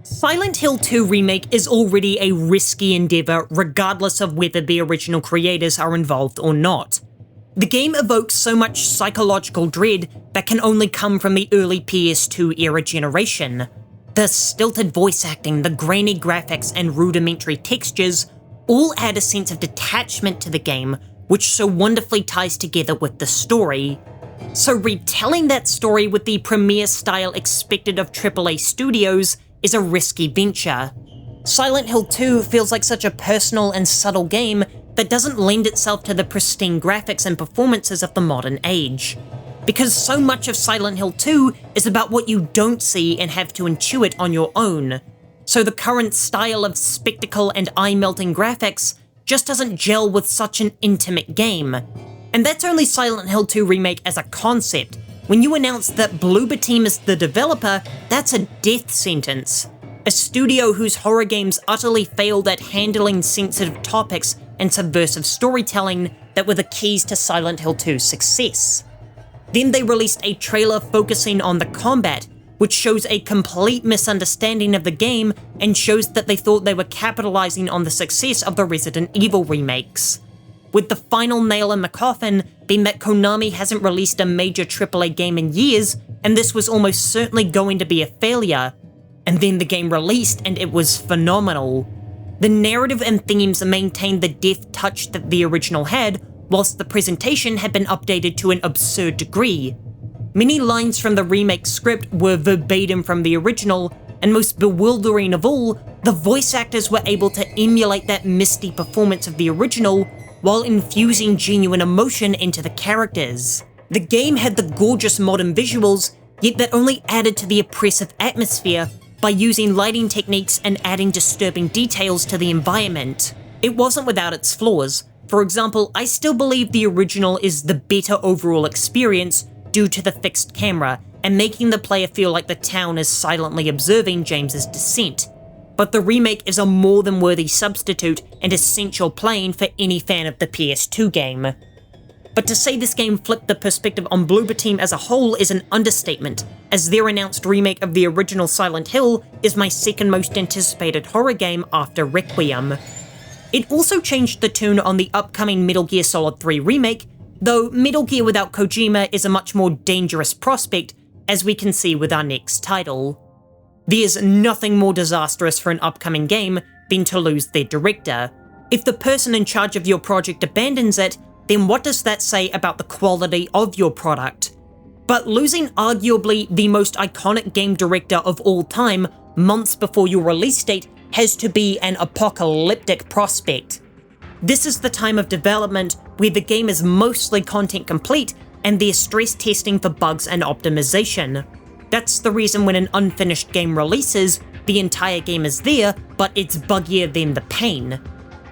Silent Hill 2 Remake is already a risky endeavour regardless of whether the original creators are involved or not. The game evokes so much psychological dread that can only come from the early PS2 era generation. The stilted voice acting, the grainy graphics and rudimentary textures all add a sense of detachment to the game, which so wonderfully ties together with the story. So retelling that story with the premiere style expected of AAA studios is a risky venture. Silent Hill 2 feels like such a personal and subtle game that doesn't lend itself to the pristine graphics and performances of the modern age. Because so much of Silent Hill 2 is about what you don't see and have to intuit on your own. So the current style of spectacle and eye-melting graphics just doesn't gel with such an intimate game. And that's only Silent Hill 2 Remake as a concept. When you announce that Bloober Team is the developer, that's a death sentence. A studio whose horror games utterly failed at handling sensitive topics and subversive storytelling that were the keys to Silent Hill 2's success. Then they released a trailer focusing on the combat, which shows a complete misunderstanding of the game and shows that they thought they were capitalizing on the success of the Resident Evil remakes. With the final nail in the coffin being that Konami hasn't released a major AAA game in years, and this was almost certainly going to be a failure. And then the game released and it was phenomenal. The narrative and themes maintained the deft touch that the original had, whilst the presentation had been updated to an absurd degree. Many lines from the remake script were verbatim from the original, and most bewildering of all, the voice actors were able to emulate that misty performance of the original while infusing genuine emotion into the characters. The game had the gorgeous modern visuals, yet that only added to the oppressive atmosphere by using lighting techniques and adding disturbing details to the environment. It wasn't without its flaws. For example, I still believe the original is the better overall experience due to the fixed camera and making the player feel like the town is silently observing James's descent. But the remake is a more than worthy substitute and essential playing for any fan of the PS2 game. But to say this game flipped the perspective on Bloober Team as a whole is an understatement, as their announced remake of the original Silent Hill is my second most anticipated horror game after Requiem. It also changed the tune on the upcoming Metal Gear Solid 3 remake, though Metal Gear without Kojima is a much more dangerous prospect, as we can see with our next title. There's nothing more disastrous for an upcoming game than to lose their director. If the person in charge of your project abandons it, then what does that say about the quality of your product? But losing arguably the most iconic game director of all time months before your release date has to be an apocalyptic prospect. This is the time of development where the game is mostly content complete and they're stress testing for bugs and optimization. That's the reason when an unfinished game releases, the entire game is there, but it's buggier than the pain.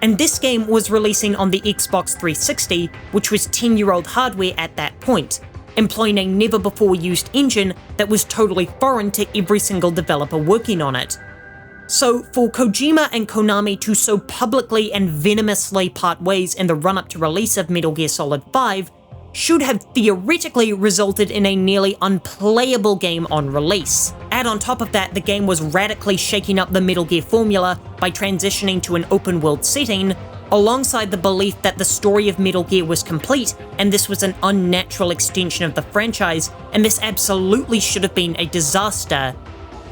And this game was releasing on the Xbox 360, which was 10-year-old hardware at that point, employing a never-before-used engine that was totally foreign to every single developer working on it. So for Kojima and Konami to so publicly and venomously part ways in the run-up to release of Metal Gear Solid 5 should have theoretically resulted in a nearly unplayable game on release. Add on top of that, the game was radically shaking up the Metal Gear formula by transitioning to an open-world setting, alongside the belief that the story of Metal Gear was complete and this was an unnatural extension of the franchise, and this absolutely should have been a disaster.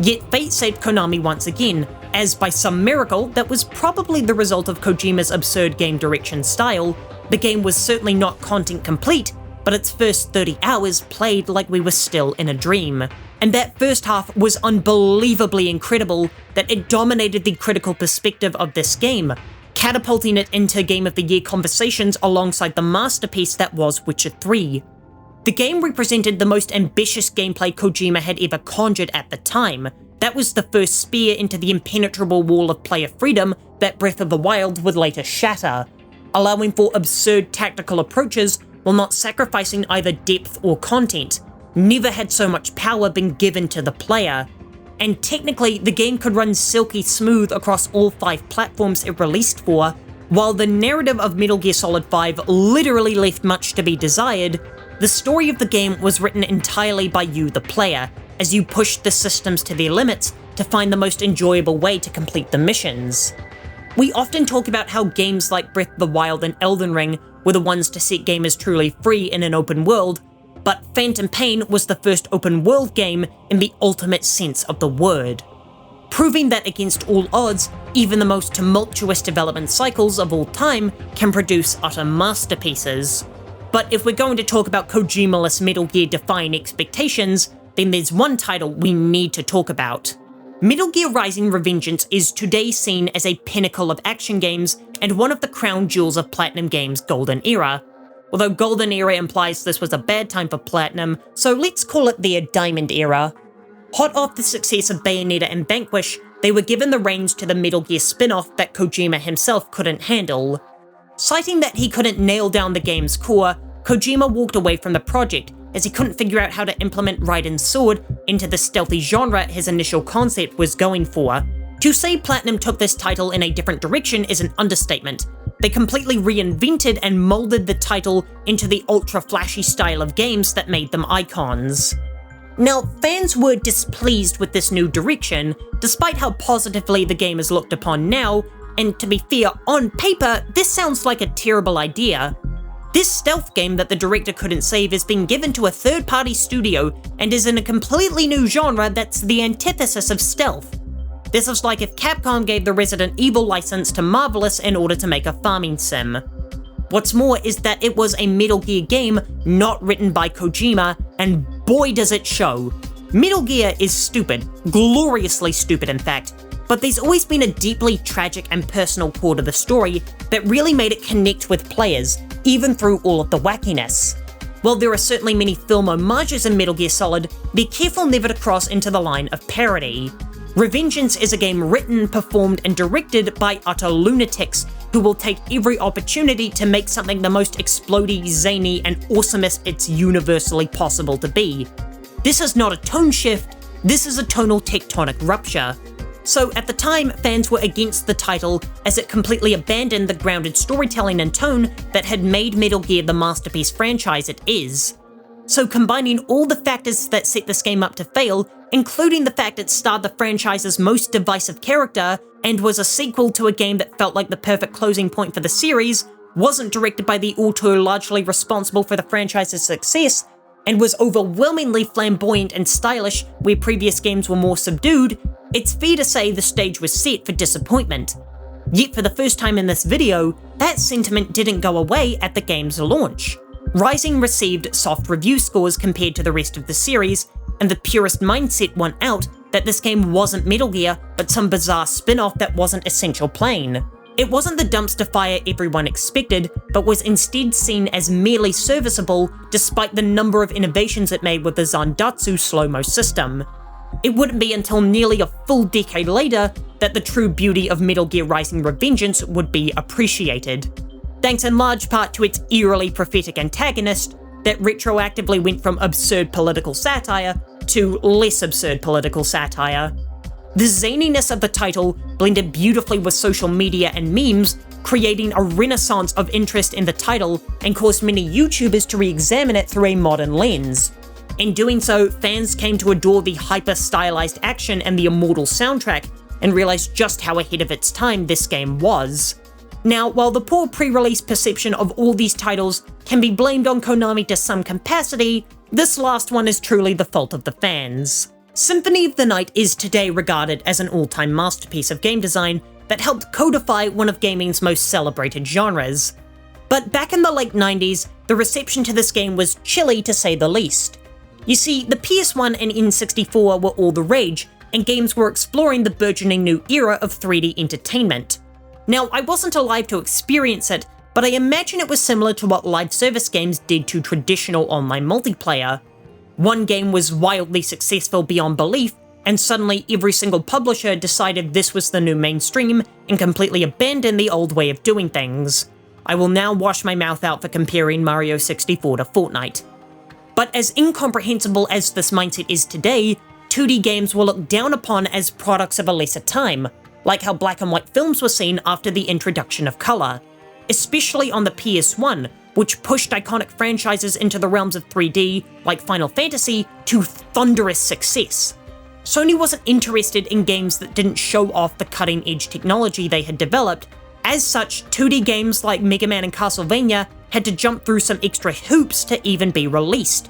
Yet fate saved Konami once again, as by some miracle that was probably the result of Kojima's absurd game direction style. The game was certainly not content complete, but its first 30 hours played like we were still in a dream. And that first half was unbelievably incredible that it dominated the critical perspective of this game, catapulting it into Game of the Year conversations alongside the masterpiece that was Witcher 3. The game represented the most ambitious gameplay Kojima had ever conjured at the time. That was the first spear into the impenetrable wall of player freedom that Breath of the Wild would later shatter, allowing for absurd tactical approaches while not sacrificing either depth or content. Never had so much power been given to the player. And technically, the game could run silky smooth across all 5 platforms it released for. While the narrative of Metal Gear Solid 5 literally left much to be desired, the story of the game was written entirely by you, the player, as you pushed the systems to their limits to find the most enjoyable way to complete the missions. We often talk about how games like Breath of the Wild and Elden Ring were the ones to set gamers truly free in an open world, but Phantom Pain was the first open world game in the ultimate sense of the word, proving that against all odds, even the most tumultuous development cycles of all time can produce utter masterpieces. But if we're going to talk about Kojima-less Metal Gear defying expectations, then there's one title we need to talk about. Metal Gear Rising: Revengeance is today seen as a pinnacle of action games and one of the crown jewels of Platinum Games' golden era. Although golden era implies this was a bad time for Platinum, so let's call it their diamond era. Hot off the success of Bayonetta and Vanquish, they were given the reins to the Metal Gear spin-off that Kojima himself couldn't handle. Citing that he couldn't nail down the game's core, Kojima walked away from the project as he couldn't figure out how to implement Raiden's sword into the stealthy genre his initial concept was going for. To say Platinum took this title in a different direction is an understatement. They completely reinvented and molded the title into the ultra-flashy style of games that made them icons. Now, fans were displeased with this new direction, despite how positively the game is looked upon now, and to be fair, on paper, this sounds like a terrible idea. This stealth game that the director couldn't save is being given to a third-party studio and is in a completely new genre that's the antithesis of stealth. This is like if Capcom gave the Resident Evil license to Marvelous in order to make a farming sim. What's more is that it was a Metal Gear game not written by Kojima, and boy does it show. Metal Gear is stupid, gloriously stupid in fact, but there's always been a deeply tragic and personal core to the story that really made it connect with players, even through all of the wackiness. While there are certainly many film homages in Metal Gear Solid, be careful never to cross into the line of parody. Revengeance is a game written, performed, and directed by utter lunatics who will take every opportunity to make something the most explodey, zany, and awesomest it's universally possible to be. This is not a tone shift, this is a tonal tectonic rupture. So at the time, fans were against the title as it completely abandoned the grounded storytelling and tone that had made Metal Gear the masterpiece franchise it is. So combining all the factors that set this game up to fail, including the fact it starred the franchise's most divisive character, and was a sequel to a game that felt like the perfect closing point for the series, wasn't directed by the auteur largely responsible for the franchise's success, and was overwhelmingly flamboyant and stylish where previous games were more subdued, it's fair to say the stage was set for disappointment. Yet for the first time in this video, that sentiment didn't go away at the game's launch. Rising received soft review scores compared to the rest of the series, and the purist mindset won out that this game wasn't Metal Gear, but some bizarre spin-off that wasn't essential plain. It wasn't the dumpster fire everyone expected, but was instead seen as merely serviceable despite the number of innovations it made with the Zandatsu slow-mo system. It wouldn't be until nearly a full decade later that the true beauty of Metal Gear Rising: Revengeance would be appreciated. Thanks in large part to its eerily prophetic antagonist that retroactively went from absurd political satire to less absurd political satire. The zaniness of the title blended beautifully with social media and memes, creating a renaissance of interest in the title and caused many YouTubers to re-examine it through a modern lens. In doing so, fans came to adore the hyper-stylized action and the immortal soundtrack, and realized just how ahead of its time this game was. Now, while the poor pre-release perception of all these titles can be blamed on Konami to some capacity, this last one is truly the fault of the fans. Symphony of the Night is today regarded as an all-time masterpiece of game design that helped codify one of gaming's most celebrated genres. But back in the late 90s, the reception to this game was chilly to say the least. You see, the PS1 and N64 were all the rage, and games were exploring the burgeoning new era of 3D entertainment. Now, I wasn't alive to experience it, but I imagine it was similar to what live service games did to traditional online multiplayer. One game was wildly successful beyond belief, and suddenly every single publisher decided this was the new mainstream and completely abandoned the old way of doing things. I will now wash my mouth out for comparing Mario 64 to Fortnite. But as incomprehensible as this mindset is today, 2D games were looked down upon as products of a lesser time, like how black and white films were seen after the introduction of color, especially on the PS1, which pushed iconic franchises into the realms of 3D, like Final Fantasy, to thunderous success. Sony wasn't interested in games that didn't show off the cutting-edge technology they had developed. As such, 2D games like Mega Man and Castlevania had to jump through some extra hoops to even be released.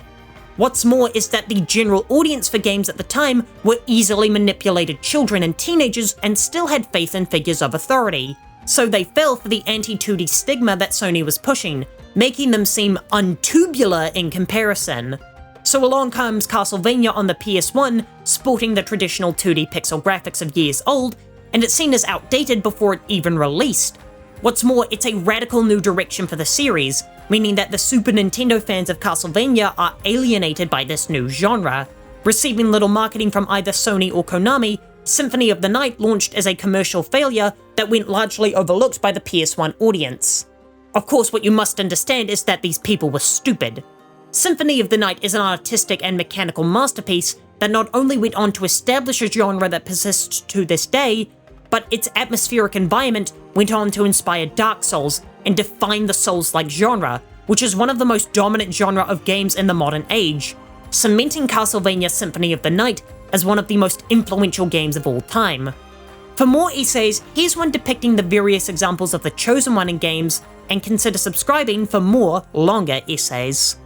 What's more is that the general audience for games at the time were easily manipulated children and teenagers and still had faith in figures of authority, so they fell for the anti-2D stigma that Sony was pushing, making them seem untubular in comparison. So along comes Castlevania on the PS1, sporting the traditional 2D pixel graphics of years old, and it's seen as outdated before it even released. What's more, it's a radical new direction for the series, meaning that the Super Nintendo fans of Castlevania are alienated by this new genre. Receiving little marketing from either Sony or Konami, Symphony of the Night launched as a commercial failure that went largely overlooked by the PS1 audience. Of course, what you must understand is that these people were stupid. Symphony of the Night is an artistic and mechanical masterpiece that not only went on to establish a genre that persists to this day, but its atmospheric environment went on to inspire Dark Souls and define the Souls-like genre, which is one of the most dominant genre of games in the modern age, cementing Castlevania Symphony of the Night as one of the most influential games of all time. For more essays, here's one depicting the various examples of the Chosen One in games, and consider subscribing for more longer essays.